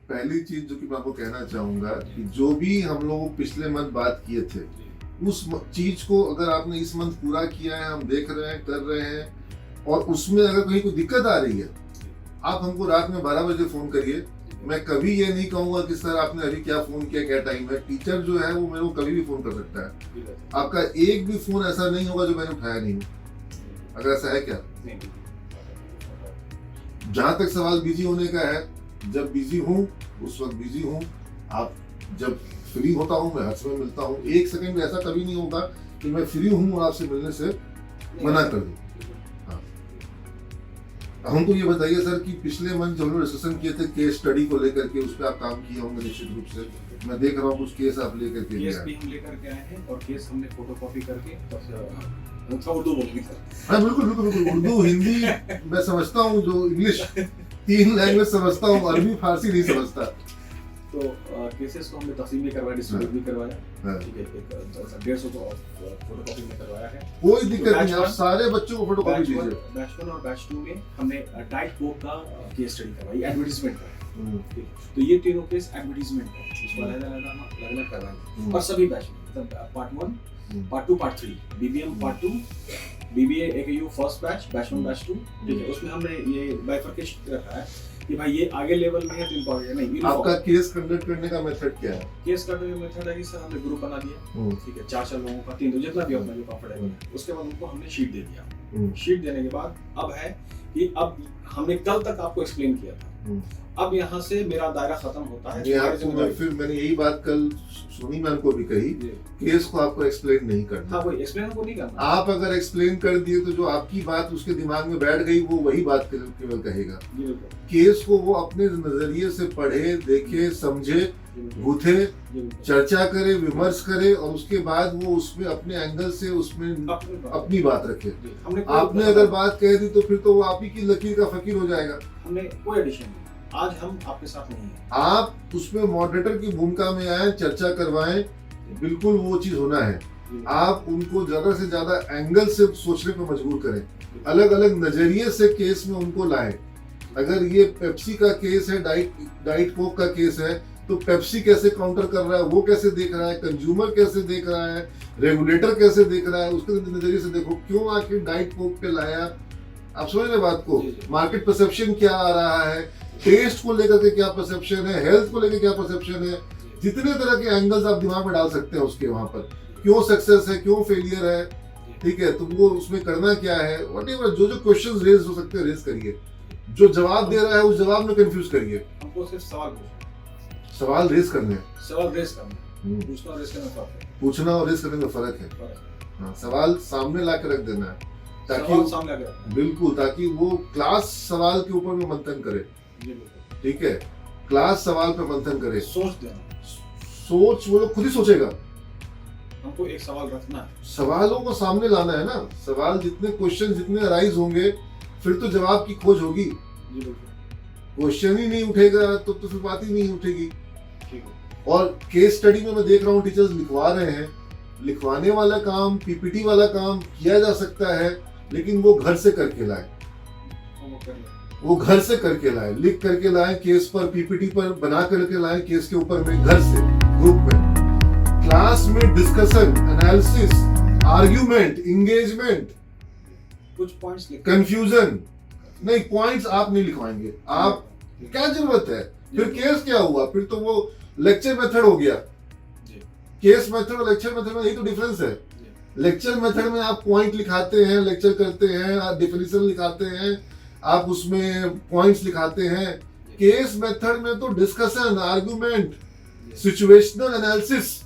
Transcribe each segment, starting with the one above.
पहली चीज जो कि मैं आपको कहना चाहूंगा कि जो भी हम लोग पिछले मंथ बात किए थे उस चीज को अगर आपने इस मंथ पूरा किया है, हम देख रहे हैं, कर रहे हैं, और उसमें अगर कहीं कोई दिक्कत आ रही है, आप हमको रात में 12 बजे फोन करिए। मैं कभी ये नहीं कहूंगा कि सर आपने अभी क्या फोन किया, क्या टाइम है। टीचर जो है वो मेरे को कभी भी फोन कर सकता है। आपका एक भी फोन ऐसा नहीं होगा जो मैंने उठाया नहीं हो। अगर ऐसा है क्या? जहां तक सवाल बिजी होने का है, जब बिजी हूँ उस वक्त बिजी हूँ। आप जब फ्री होता हूँ मैं हर समय मिलता हूँ। एक सेकंड में ऐसा कभी नहीं होगा कि मैं फ्री हूँ और आपसे मिलने से मना कर दूं। हाँ, हमको ये बताइए सर कि पिछले मंथ जब हम लोग डिस्कशन किए थे केस स्टडी को लेकर के, उस पर आप काम किए होंगे निश्चित रूप से। मैं देख रहा हूँ कुछ केस आप लेकर के केस भी हम लेकर के आए हैं और केस हमने फोटोकॉपी करके उर्दू बोलेंगे सर। हाँ बिल्कुल बिल्कुल बिल्कुल। उर्दू हिंदी मैं समझता हूँ, जो इंग्लिश 3 लैंग्वेज समझता हूँ, अरबी फारसी नहीं समझता। तो केसेस को हमने तकसीम भी करवाया, डिस्ट्रीब्यूट भी करवाया। ठीक है, 150 को फोटोकॉपी में करवाया है। कोई दिक्कत नहीं, आप सारे बच्चों को फोटोकॉपी दीजिए। बैच 1 और बैच 2 में हमने डाइट कोक का केस स्टडी करवाई, एडवर्टाइजमेंट का। तो ये तीनों केस एडवर्टाइजमेंट है, इसको अलग-अलग करवाएंगे। और सभी बैच में part 1, part 2, part 3, BBM part 2, BBA AKU first batch, batch 1, batch 2। ठीक है, उसमें हमने ये बाइफरकेशन रखा है कि भाई ये आगे लेवल में है तो इम्पोर्टेंट नहीं। आपका केस कंडक्ट करने का मेथड क्या है? केस करने का मेथड है कि सर हमने ग्रुप बना दिया। ठीक है, 4 लोगों का, 3 जितना भी अपना जो कंफर्टेबल है। उसके बाद उनको हमने शीट दे दिया। शीट देने के बाद अब है कि अब हमने कल तक आपको एक्सप्लेन किया था, अब यहाँ से मेरा दायरा खत्म होता है। फिर मैंने यही बात कल सोनी मैम को भी कही, केस को आपको एक्सप्लेन नहीं करना। हाँ, वही एक्सप्लेन को नहीं करना। आप अगर एक्सप्लेन कर दिए तो जो आपकी बात उसके दिमाग में बैठ गई वो वही बात केवल कहेगा। केस को वो अपने नजरिए से पढ़े, देखे, समझे, गूथे, चर्चा करे, विमर्श करे, और उसके बाद वो उसमें अपने एंगल से उसमें अपनी बात रखे। आपने अगर बात कह दी तो फिर तो वो आप ही की लकीर का फकीर हो जाएगा। हमने कोई एडिशन नहीं, आज हम आपके साथ नहीं हैं। आप उसमें मॉडरेटर की भूमिका में आए, चर्चा करवाएं, बिल्कुल वो चीज होना है। आप उनको ज्यादा से ज्यादा एंगल से सोचने पर मजबूर करें, अलग अलग नजरिए से केस में उनको लाएं। अगर ये पेप्सी का केस है, डाइट कोक का केस है, तो पेप्सी कैसे काउंटर कर रहा है, वो कैसे देख रहा है, कंज्यूमर कैसे देख रहा है, रेगुलेटर कैसे देख रहा है, उसके नजरिए से देखो क्यों आखिर डाइट कोक पे लाया। आप समझ रहे बात को? मार्केट परसेप्शन क्या आ रहा है, टेस्ट को लेकर के क्या परसेप्शन है, हेल्थ को लेकर क्या परसेप्शन है, जितने तरह के एंगल्स आप दिमाग में डाल सकते हैं उसके वहां पर, क्यों सक्सेस है, क्यों फेलियर है, ठीक है, तुमको उसमें करना क्या है, व्हाटएवर जो जो क्वेश्चंस रेज हो सकते हैं रेज करिए। जो जवाब दे रहा है उस जवाब में कंफ्यूज करिए। हमको सिर्फ सवाल रेज करने हैं, सवाल रेज करना, पूछना और रेज करना फर्क है। पूछना और रेज करने में फर्क है। हाँ, सवाल सामने ला के रख देना है ताकि बिल्कुल, ताकि वो क्लास सवाल के ऊपर में मंथन करे। ठीक है, क्लास सवाल पे मंथन करे, सोच देना, सोच वो लोग खुद ही सोचेगा। हमको एक सवाल रखना है, सवालों को सामने लाना है ना। सवाल जितने क्वेश्चन जितने अराइज होंगे फिर तो जवाब की खोज होगी। क्वेश्चन ही नहीं उठेगा तो फिर बात ही नहीं उठेगी। और केस स्टडी में मैं देख रहा हूँ टीचर्स लिखवा रहे हैं, लिखवाने वाला काम, पीपीटी वाला काम किया जा सकता है, लेकिन वो घर से करके लाए, वो घर से करके लाए, लिख करके लाए, केस पर पीपीटी पर बना करके लाए, केस के ऊपर में, घर से, ग्रुप में, क्लास में डिस्कशन, एनालिसिस, आर्ग्यूमेंट, इंगेजमेंट, कुछ पॉइंट्स, कंफ्यूजन नहीं। पॉइंट्स आप नहीं लिखवाएंगे, आप क्या जरूरत है? फिर केस क्या हुआ? फिर तो वो लेक्चर मेथड हो गया। केस मेथड और लेक्चर मेथड में यही तो डिफरेंस है। लेक्चर मेथड में आप पॉइंट लिखाते हैं, लेक्चर करते हैं, आप डेफिनेशन लिखाते हैं, आप उसमें पॉइंट्स लिखाते हैं। केस मेथड में तो डिस्कशन, आर्गुमेंट, सिचुएशनल एनालिसिस,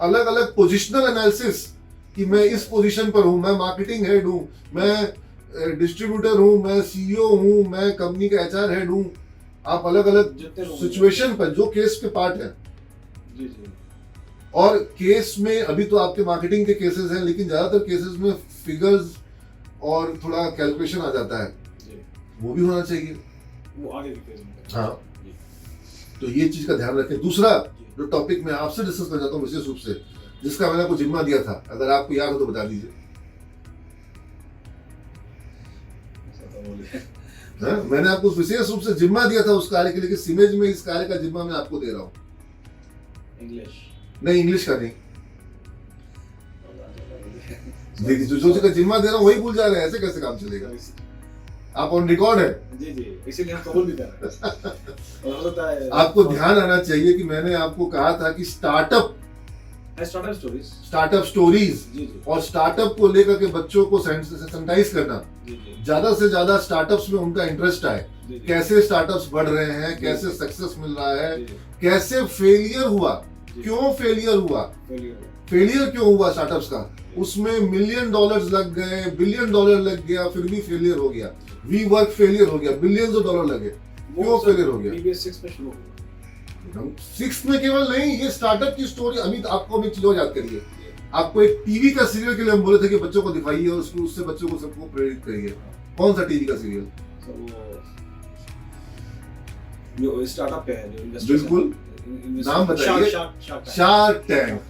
अलग अलग पोजिशनल एनालिसिस कि मैं इस पोजीशन पर हूं, मैं मार्केटिंग हेड हूं, मैं डिस्ट्रीब्यूटर हूं, मैं सीईओ हूं, मैं कंपनी का एचआर हेड हूं। आप अलग अलग सिचुएशन पर जो केस के पार्ट है। और केस में अभी तो आपके मार्केटिंग के केसेस हैं, लेकिन ज्यादातर केसेस में फिगर्स और थोड़ा कैलकुलेशन आ जाता है, वो भी होना चाहिए, वो आगे के केस में। हाँ, तो ये चीज का ध्यान रखें। दूसरा जो टॉपिक मैं आपसे डिस्कस करना चाहता हूँ विशेष रूप से, जिसका मैंने आपको जिम्मा दिया था, अगर आपको याद हो तो बता दीजिए। हाँ, मैंने आपको विशेष रूप से जिम्मा दिया था उस कार्य के लिए कि सिमेज में इस कार्य का जिम्मा मैं आपको दे रहा हूँ। इंग्लिश नहीं, इंग्लिश का नहीं। देखिए, जो का जिम्मा दे रहा हूँ वही भूल जा रहे हैं, ऐसे कैसे काम चलेगा? आप ऑन रिकॉर्ड है। जी जी, इसीलिए हम कबूल भी कर रहे हैं। और हो सकता है आपको ध्यान आना चाहिए कि मैंने आपको कहा था कि स्टार्टअप स्टोरीज जी जी और स्टार्टअप को लेकर के बच्चों को सेंसिटाइज करना, जी जी ज्यादा से ज्यादा स्टार्टअप्स में उनका इंटरेस्ट आए, जी जी कैसे स्टार्टअप्स बढ़ रहे हैं, कैसे सक्सेस मिल रहा है, जी, जी, कैसे फेलियर हुआ, जी। क्यों फेलियर हुआ, failure। फेलियर क्यों हुआ स्टार्टअप्स का, उसमें $1 मिलियन लग गए, $1 बिलियन लग गया, फिर भी फेलियर हो गया, वी वर्क फेलियर हो गया, $बिलियंस लगे, क्यों फेलियर हो गया? प्रीवियस 6 में शुरू हुआ। सिक्स में केवल नहीं, ये स्टार्टअप की स्टोरी। अभी आपको अभी चीजों याद करिए, आपको एक टीवी का सीरियल के लिए हम बोले थे कि बच्चों को दिखाइए और उसको उससे बच्चों को सबको प्रेरित करिए। कौन सा टीवी का सीरियल? जो स्टार्टअप पे है, जो इन्वेस्टर बिल्कुल, नाम बताइए। Shark tank.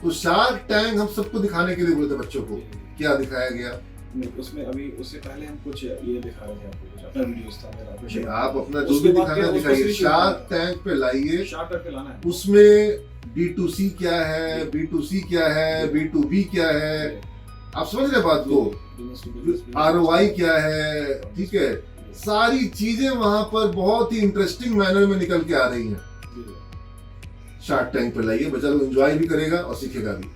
तो शार्क टैंक हम सबको दिखाने के लिए बोले थे बच्चों को, क्या दिखाया गया? उसमें अभी उससे पहले हम कुछ ये दिखा रहे थे आपको, कुछ अपना वीडियोस था मेरा, कुछ आप अपना जो भी दिखाना दिखाइए, शार्क टैंक पे लाइए। शार्क करके लाना है। उसमें B2C क्या है, B2C क्या है, B2B क्या है, आप समझ रहे बात को? ROI क्या है, ठीक है? सारी चीजें वहां पर बहुत ही इंटरेस्टिंग मैनर में निकल के आ रही हैं। शार्क टैंक पे लाइए, बच्चा लोग एंजॉय भी करेगा और सीखेगा भी।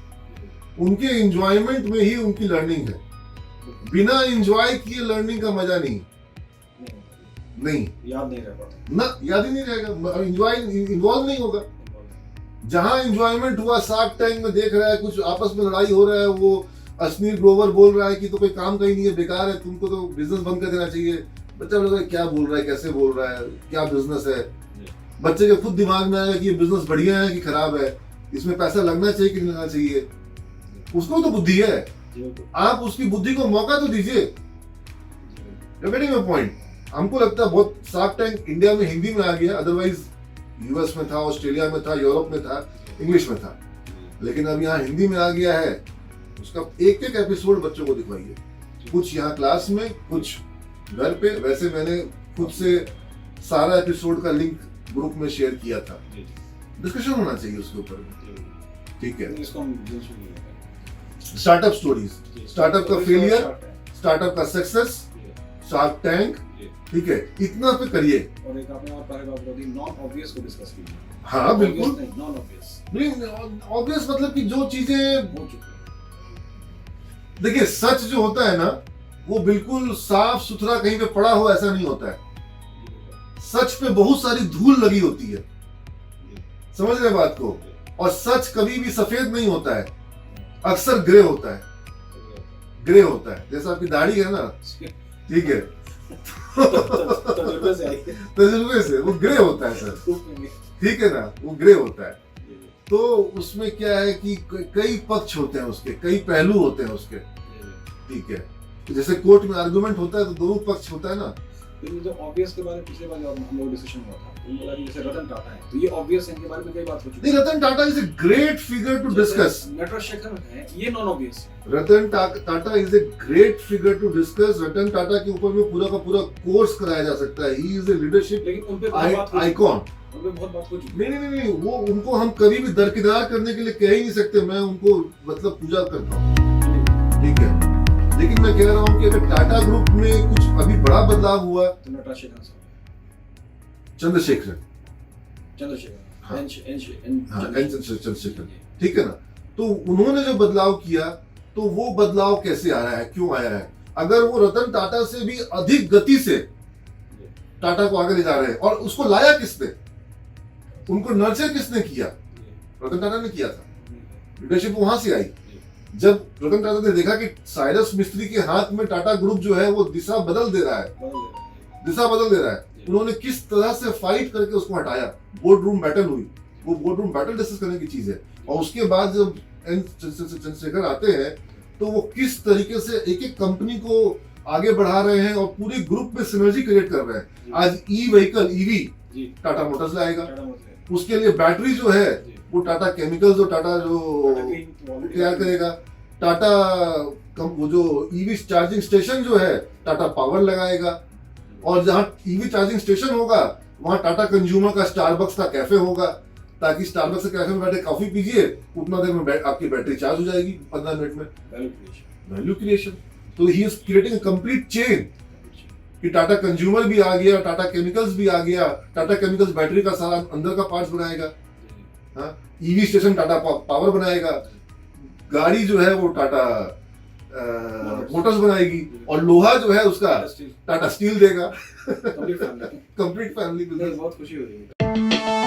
उनके एंजॉयमेंट में ही उनकी लर्निंग है, बिना एंजॉय किए लर्निंग का मजा नहीं। याद नहीं रह पाता ना, याद ही नहीं रहेगा, एंजॉय इन्वॉल्व नहीं होगा। जहां एंजॉयमेंट हुआ, शार्क टैंक में देख रहा है कुछ आपस में लड़ाई हो रहा है, वो अश्नील ग्रोवर बोल रहा है कि तो कोई काम का ही नहीं है, बेकार है, तुमको तो बिजनेस बंद कर देना चाहिए। बच्चा बोल रहा है क्या बोल रहा है, कैसे बोल रहा है, क्या बिजनेस है? बच्चे के खुद दिमाग में आएगा कि ये बिजनेस बढ़िया है कि खराब है, इसमें पैसा लगना चाहिए कि नहीं लगना चाहिए। उसको तो बुद्धि है, आप उसकी बुद्धि को मौका तो दीजिए। Getting my point? हमको लगता है बहुत शार्क टैंक इंडिया में हिंदी में आ गया, अदरवाइज यूएस में था, ऑस्ट्रेलिया में था, यूरोप में था, इंग्लिश में था, लेकिन अब यहाँ हिंदी में आ गया है। उसका एक एक एपिसोड बच्चों को दिखवाइए, कुछ यहाँ क्लास में, कुछ घर पे। वैसे मैंने खुद से सारा एपिसोड का लिंक ग्रुप में शेयर किया था, डिस्कशन होना चाहिए उसके ऊपर, ठीक है? स्टार्टअप स्टोरीज, स्टार्टअप का फेलियर, स्टार्टअप का सक्सेस, शार्क टैंक, ठीक है, इतना पे करिए। और एक आपने और पैराग्राफ बता दी, नॉन ऑब्वियस को डिस्कस कीजिए। हाँ बिल्कुल, नॉन ऑब्वियस नहीं, ऑब्वियस मतलब कि जो चीजें, हो चुकी है। देखिए सच जो होता है ना, वो बिल्कुल साफ सुथरा कहीं पे पड़ा हो ऐसा नहीं होता है। सच पे बहुत सारी धूल लगी होती है, समझ रहे बात को? और सच कभी भी सफेद नहीं होता है, अक्सर ग्रे होता है, ग्रे होता है। जैसे आपकी दाढ़ी है ना, ठीक है, तजुर्बे से वो ग्रे होता है सर, ठीक है ना, वो ग्रे होता है। तो उसमें क्या है कि कई पक्ष होते हैं उसके, कई पहलू होते हैं उसके, ठीक है? जैसे कोर्ट में आर्गुमेंट होता है तो दोनों पक्ष होता है ना। जो ऑब्वियस के बारे में पिछले बार हम लोग डिस्कशन हुआ था, उन बोला कि जैसे रतन टाटा है, तो ये ऑब्वियस है, इनके बारे में कई बात हो चुकी है। नहीं, Ratan Tata is a great figure to discuss. Natwar Shekhar है, ये non obvious. Ratan Tata is a great figure to discuss. Ratan Tata के ऊपर में पूरा का पूरा कोर्स कराया जा सकता है। ही इज ए लीडरशिप लेकिन उन पे बात आइकॉन। उन पे बहुत बात हो चुकी है। नहीं, वो उनको हम कभी भी दरकिनार करने के लिए कह ही नहीं सकते। मैं उनको मतलब पूजा करता हूँ, ठीक है, लेकिन मैं कह रहा हूँ कि अगर टाटा ग्रुप में कुछ अभी बड़ा बदलाव हुआ तो चंद्रशेखर, ठीक है ना, तो उन्होंने जो बदलाव किया, तो वो बदलाव कैसे आया है, क्यों आया है? अगर वो रतन टाटा से भी अधिक गति से टाटा को आगे ले जा रहे हैं, और उसको लाया किसने, उनको नर्चर किसने किया? रतन टाटा ने किया था। लीडरशिप वहां से आई जब रतन टाटा ने देखा कि साइरस मिस्त्री के हाथ में टाटा ग्रुप जो है वो दिशा बदल दे रहा है, उन्होंने किस तरह से फाइट करके उसको हटाया। बोर्ड रूम बैटल हुई, वो बोर्ड रूम बैटल डिस्कस करने की चीज है। और उसके बाद जब एन चंद्रशेखर आते हैं तो वो किस तरीके से एक एक कंपनी को आगे बढ़ा रहे हैं और पूरे ग्रुप में सिनर्जी क्रिएट कर रहे हैं। आज व्हीकल ईवी टाटा मोटर्स लाएगा, उसके लिए बैटरी जो है वो टाटा केमिकल्स और टाटा जो तैयार करेगा। टाटा वो जो ईवी चार्जिंग स्टेशन जो है टाटा पावर लगाएगा। और जहाँ ईवी चार्जिंग स्टेशन होगा वहाँ टाटा कंज्यूमर का स्टारबक्स का कैफे होगा, ताकि स्टारबक्स के कैफे में बैठे कॉफी पीजिए, उतना देर में आपकी बैटरी चार्ज हो जाएगी 15 मिनट में। Value creation. तो he is creating a complete chain कि टाटा कंज्यूमर भी आ गया, टाटा केमिकल्स भी आ गया, टाटा केमिकल्स बैटरी का सारा अंदर का पार्ट्स बनाएगा, हाँ, ईवी स्टेशन टाटा पावर बनाएगा, गाड़ी जो है वो टाटा मोटर्स बनाएगी, और लोहा जो है उसका टाटा स्टील देगा। Complete family. बहुत खुशी हो रही है।